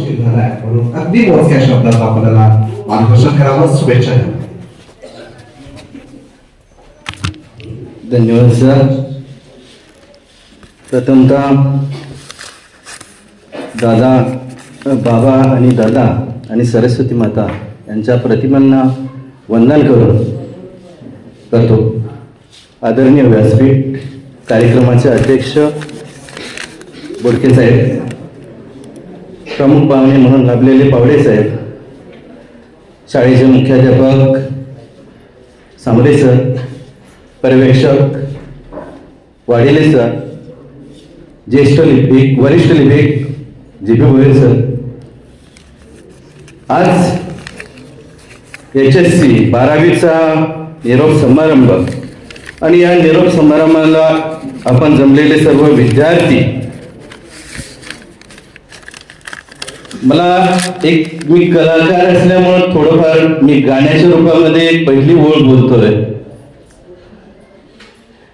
उपस्थित झालाय म्हणून अगदी मोजक्या शब्दात आपल्याला मार्गदर्शन करावं. शुभेच्छा. धन्यवाद सर. प्रथमतः दादा, बाबा आणि दादा आणि सरस्वती माता यांच्या प्रतिमांना वंदन करतो. आदरणीय व्यासपीठ कार्यक्रमाचे अध्यक्ष बोडके साहेब, प्रमुख पाहुणे म्हणून लाभलेले पावडे साहेब, शाळेचे मुख्याध्यापक सांबरे सर, पर्यवेक्षक वाडिले सर, ज्येष्ठ लिपिक वरिष्ठ लिपिक जी.पी. भोयर सर, आज HSC 12वीचा निरोप समारंभ आणि या निरोप समारंभाला आपण जमलेले सर्व विद्यार्थी, मला मी कलाकार असल्यामुळे थोडंफार मी गाण्याच्या रूपामध्ये पहिली ओळ बोलतोय.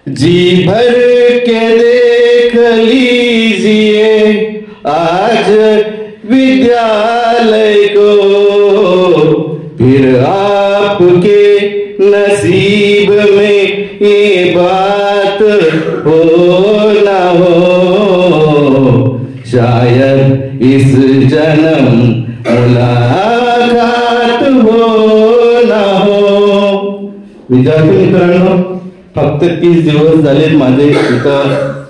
जी भर के देख लीजिए आज विद्यालय को, फिर आपके नसीब में ये बात हो ना हो, शायद इस जन्म मुलाकात हो ना हो. विद्यार्थी मित्रांनो, फक्त 30 दिवस झाले माझे इथं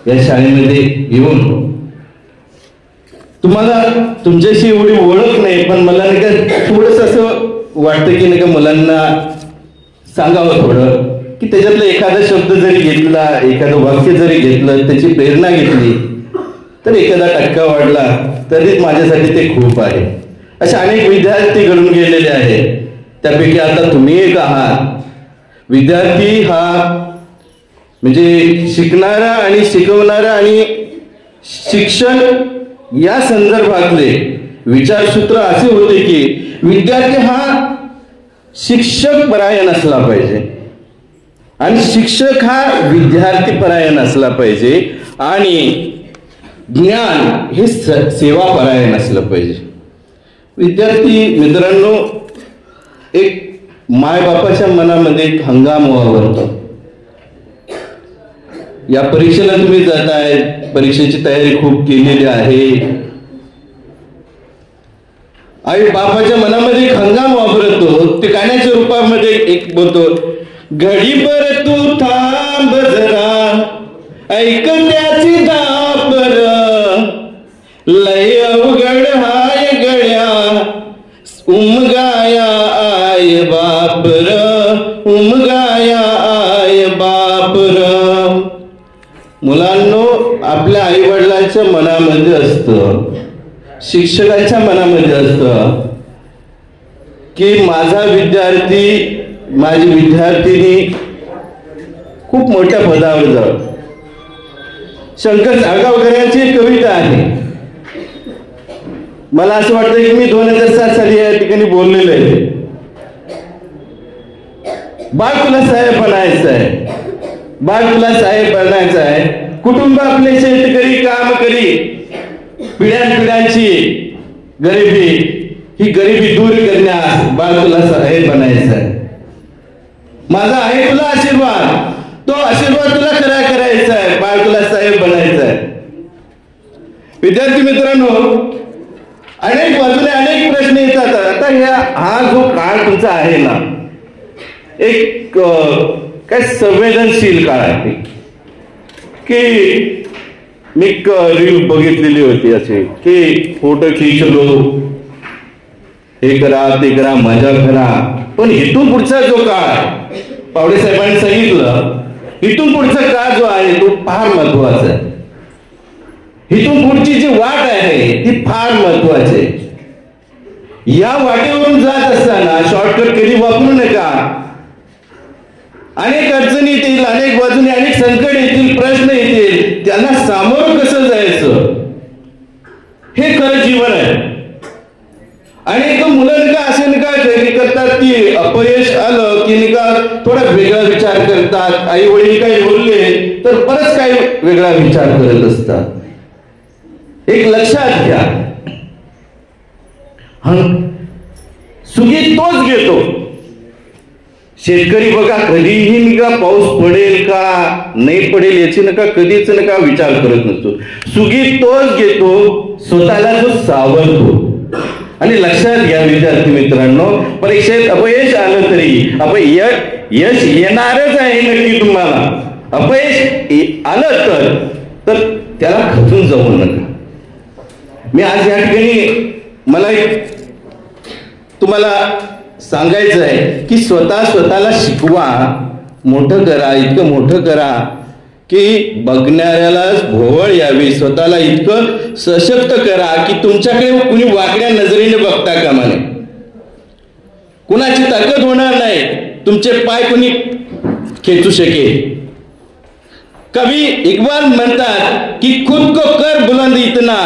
या शाळेमध्ये येऊन. तुम्हाला तुमच्याशी एवढी ओळख नाही, पण मला नाही का थोडस असं वाटतं की नाही का मुलांना सांगावं थोडं, की त्याच्यातला एखादा शब्द जरी घेतला, एखादं वाक्य जरी घेतलं, त्याची प्रेरणा घेतली तर एखादा टक्का वाढला तरी माझ्यासाठी ते खूप आहे. असे अनेक विद्यार्थी घडून गेलेले आहेत. त्यापैकी आता तुम्ही एक आहात. विद्यार्थी हा म्हणजे शिकणारा आणि शिकवणारा आणि शिक्षण या संदर्भातले विचारसूत्र असे होते की विद्यार्थी हा शिक्षक परायण असला पाहिजे आणि शिक्षक हा विद्यार्थी परायण असला पाहिजे आणि ज्ञान हे सेवा परायण असलं पाहिजे. विद्यार्थी मित्रांनो, एक मायबापाच्या मनामध्ये एक हंगाम वावरतो. या परीक्षेला तुम्ही जाताय, परीक्षेची तयारी खूप केलेली आहे. आई बापाच्या मनामध्ये एक हंगाम वावरतो. ते गाण्याच्या रूपामध्ये एक बोलतो, घडीभर तू थांब जरा, ऐक त्याची दापर, लय अवघड हाय गड्या, उमगाया आय बापर, उमगाया आय बापर. मुलांनो, आपल्या आई वडिलांच्या मनामध्ये असतं, शिक्षकांच्या मनामध्ये असतं की माझा विद्यार्थी, माझी विद्यार्थिनी खूप मोठ्या पदावर जावं. शंकर साळगावकर यांची एक कविता आहे. मला असं वाटतं की मी 2007 साली या ठिकाणी बोललेलो आहे. बाळ तुला साहेब बनायचं आहे, बाळ तुला साहेब बनायचं आहे, कुटुंब आपले शेतकरी काम करी, पिढ्यानपिढ्यांची गरिबी ही गरिबी दूर करण्यास बाळ तुला साहेब बनायचं आहे. माझा आहे तुला आशीर्वाद, तो आशीर्वाद तुला खरा करायचा आहे, बाळ तुला साहेब बनायचं आहे. विद्यार्थी मित्रांनो, अनेक बाजूने अनेक प्रश्न येतात. आता हा जो काळ तुमचा आहे ना, एक काय संवेदनशील काळ आहे की मी रील बघितलेली होती असे की फोटो खिच लो, हे करा ते करा, मजा करा. पण इथून पुढचा जो काळ पावडे साहेबांनी सांगितलं, इथून पुढचा काळ जो आहे तो फार महत्वाचा आहे. इथून पुढची जी वाट आहे ती फार महत्वाची आहे. या वाटेवरून जात असताना शॉर्टकट कधी वापरू नका. अनेक अडचणी येतील, अनेक बाजूने अनेक संकट येतील, प्रश्न येतील, त्यांना सामोरं कसं जायचं हे खरं जीवन आहे. अनेक मुलं का असे का करतात की अपयश आलं की थोडा वेगळा विचार करतात. आई वडील काही बोलले तर बरंच काही वेगळा विचार करत असतात. एक लक्षात घ्या, सुगी तोच घेतो. शेतकरी बघा कधीही निका पाऊस पडेल का नाही पडेल याची नका कधीच नका विचार करत नसतो. सुगी तोच घेतो स्वतःला जो सावरतो. आणि लक्षात घ्या विद्यार्थी मित्रांनो, परीक्षेत अपयश आलं तरी यश येणारच आहे नक्की तुम्हाला. अपयश आलं तर त्याला खचून जाऊ नका. मी आज या ठिकाणी मला तुम्हाला सांगायचं आहे की स्वतःला शिकवा, मोठं करा, इतकं मोठं करा की बघणाऱ्याला भोवळ यावी. स्वतःला इतकं सशक्त करा की तुमच्याकडे कुणी वाकड्या नजरेने बघता कामा नये. कुणाची ताकद होणार नाही, तुमचे पाय कुणी खेचू शकेल. कवी इकबाल म्हणतात की खुद को कर बुलंद इतना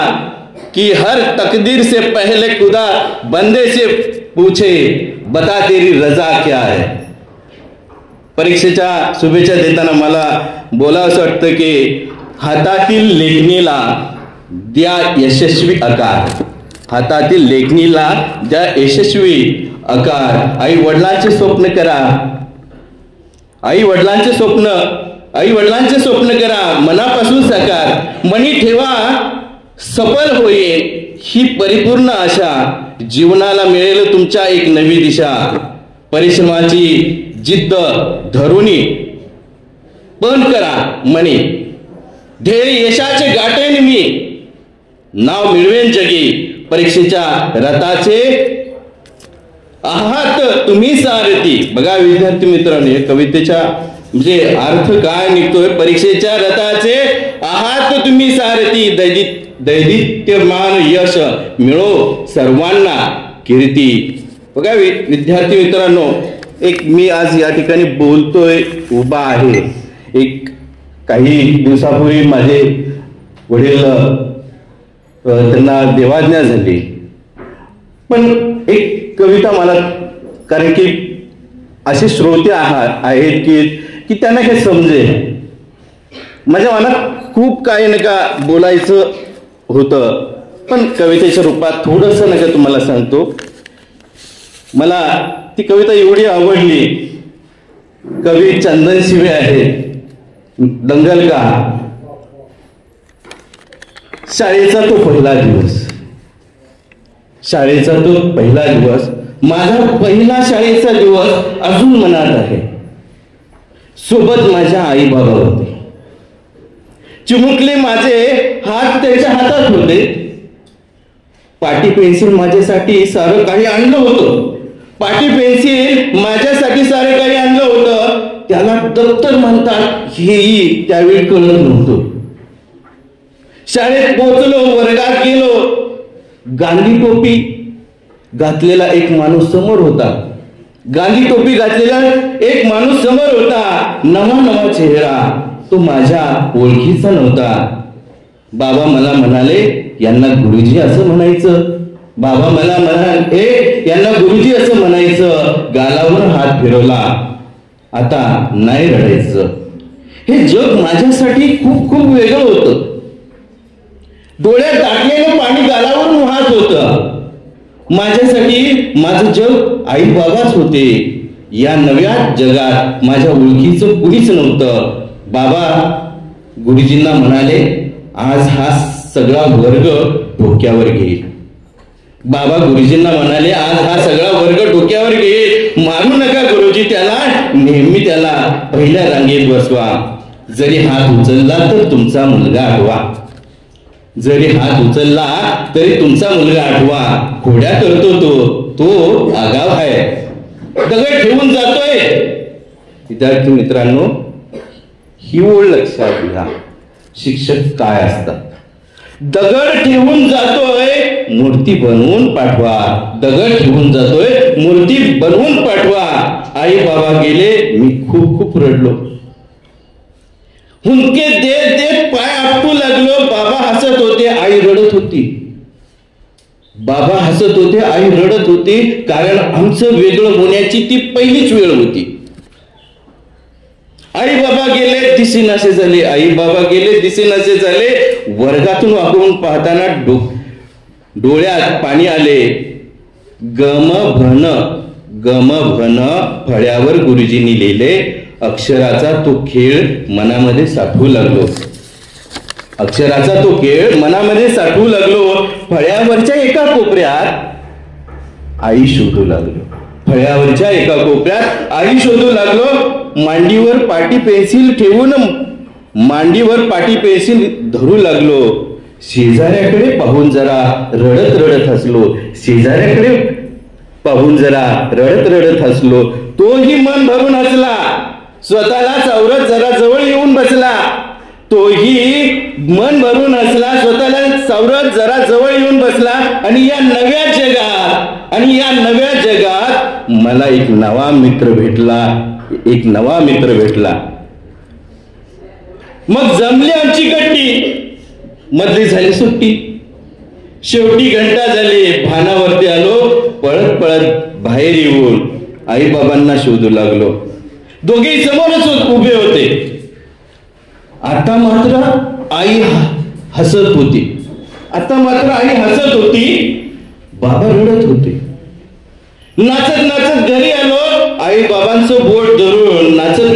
कि हर तकदीर से पहले खुदा बंदे से पूछे बता तेरी रजा क्या है. परीक्षेच्या शुभेच्छा देताना मला बोलावंसं वाटतं की हातातील लेखणीला द्या यशस्वी आकार. हातातील लेखणीला द्या यशस्वी आकार. आई वडिलांचे स्वप्न करा, आई वडिलांचे स्वप्न करा मनापासून साकार. मनी ठेवा सफल होईल ही परिपूर्ण आशा. जीवनाला मिळेल तुमच्या एक नवी दिशा. परिश्रमाची जिद्द धरुनी पण करा मनी. ध्येय यशाचे गाठेन मी, नाव मिळवेन जगी. परीक्षेच्या रथाचे आहात तुम्ही सारथी. बघा विद्यार्थी मित्रांनो, या कवितेच्या म्हणजे अर्थ काय निघतोय. परीक्षेच्या रथाचे आहात तुम्ही सारथी. दैदित्यमान यश मिळो सर्वांना कीर्ती. बघा विद्यार्थी मित्रांनो, एक मी आज या ठिकाणी बोलतोय, उभा आहे. एक काही दिवसापूर्वी माझे वडील त्यांना देवाज्ञा झाली. पण एक कविता मला, कारण की असे श्रोते आहेत की त्यांना हे समजेल. माझ्या मनात खूप काही नका बोलायचं होतं, पण कवितेच्या रूपात थोडंसं नका तुम्हाला सांगतो. मला ती कविता एवढी आवडली. कवी चंदन शिवे आहेत, दंगल का. शाळेचा तो पहिला दिवस, माझा पहिला शाळेचा दिवस अजून मनात आहे. सोबत माझ्या आई बाबा होते. चिमुकले माझे हात त्याच्या हातात होते. पाटी पेन्सिल माझ्यासाठी सारं काही आणलं होतं. त्याला दप्तर म्हणतात हेही त्यावेळी कळत नव्हतं. शाळेत पोहोचलो, वर्गात गेलो. गांधी टोपी घातलेला एक माणूस समोर होता. नवा चेहरा. तो माझ्या ओळखीचा नव्हता. बाबा मला म्हणाले यांना गुरुजी असं म्हणायचं. गालावर हात फिरवला. आता नाही रडायचं. हे जग माझ्यासाठी खूप खूप वेगळं होतं. डोळ्यात दाटलेलं पाणी गालावरून वाहत होतं. माझ्यासाठी माझं जग आई बाबाच होते. या नव्या जगात माझ्या ओळखीचं कुणीच नव्हतं. बाबा गुरुजींना म्हणाले आज हा सगळा वर्ग डोक्यावर घेईल. मारू नका गुरुजी त्याला, नेहमी त्याला पहिल्या रांगेत बसवा. जरी हात उचलला तर तुमचा मुलगा आठवा. खोड्या करतो तो आगाव आहे. दगड ठेवून जातोय. विद्यार्थी मित्रांनो, ही ओळ लक्षात घ्या. शिक्षक काय असतात. दगड ठेवून जातोय मूर्ती बनवून पाठवा. आई बाबा गेले, मी खूप खूप रडलो. हुंदके देत पाय आपटू लागलो. बाबा हसत होते, आई रडत होती. कारण आमचं वेगळं होण्याची ती पहिलीच वेळ होती. आई बाबा गेले दिसेनासे झाले. वर्गातून वाकून पाहताना डोळ्यात पाणी आले. गम भन फळ्यावर गुरुजींनी लिहिले, अक्षराचा तो खेळ मनामध्ये साठवू लागलो. अक्षराचा तो खेळ मनामध्ये साठवू लागलो. फळ्यावरच्या एका कोपऱ्यात आई शोधू लागलो. फळ्यावरच्या एका कोपऱ्यात आई शोधू लागलो. मांडीवर पाटी पेन्सिल ठेवून मांडीवर पाटी पेन्सिल धरू लागलो. शेजाऱ्याकडे पाहून जरा रडत रडत हसलो. शेजाऱ्याकडे पाहून जरा रडत रडत हसलो. तोही मन भरून हसला. स्वतःला सावरत जरा जवळ येऊन बसला. तोही मन भरून हसला. स्वतःला सावरत जरा जवळ येऊन बसला. आणि या नव्या जगात मला एक नवा मित्र भेटला. मग जमली आमची गट्टी. मधली झाली सुट्टी. शेवटी घंटा झाली. भानावरती आलो. पळत पळत बाहेर येऊन आई बाबांना शोधू लागलो. दोघे समोरच उभे होते. आता मात्र आई हसत होती. बाबा रडत होते. नाचत नाचत घरी आलो. आई बाबांचं बोट धरून नाचत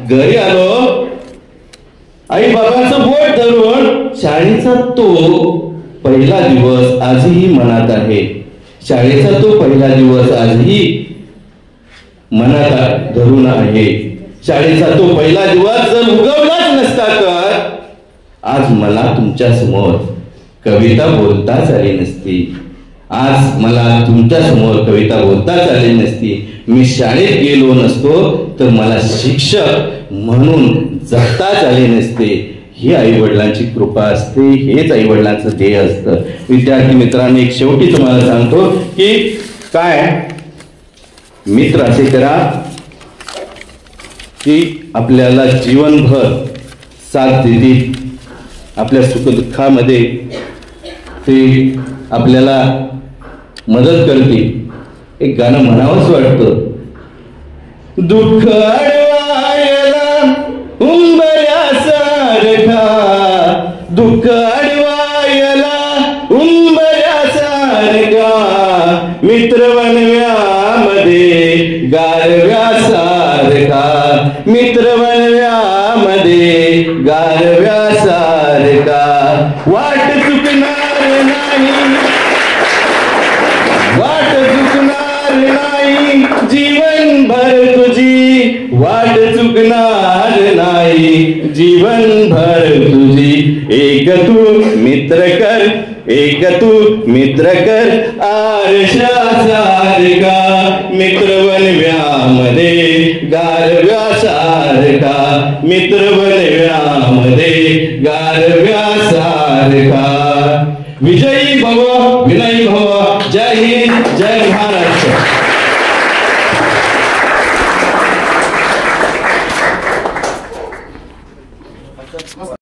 घरी आलो. आई बाबांचं बोट धरून शाळेचा तो पहिला दिवस आजही मनात आहे. शाळेचा तो पहिला दिवस आजही मनात धरून आहे. शाळेचा तो पहिला दिवस जर उगवलाच नसता तर आज मला तुमच्या समोर कविता बोलताच आली नसती. मी शाळेत गेलो नसतो तर मला शिक्षक म्हणून जगताच आले नसते. ही आई वडिलांची कृपा असते. हेच आई वडिलांचं ध्येय असतं. विद्यार्थी मित्रांनी एक शेवटी तुम्हाला सांगतो की काय मित्र असे करा की आपल्याला जीवनभर साथ देतील. आपल्या सुखदुःखामध्ये ते आपल्याला मदत करतील. एक गाणं म्हणावंच वाटतं. दुःख अडवायला उंबऱ्यासारखा, दुःख अडवायला उंबऱ्यासारखा, मित्र वनव्यामध्ये गारव्यासारखा, मित्र वनव्यामध्ये गारव्यासारखा. वाट चुकणार नाही जीवनभर तुझी, वाट चुकणार नाही जीवनभर तुझी. एक तू मित्र कर आरशासारखा, मित्र वनव्यामध्ये गारव्यासारखा, मित्र वनव्यामध्ये गारव्यासारखा. विजय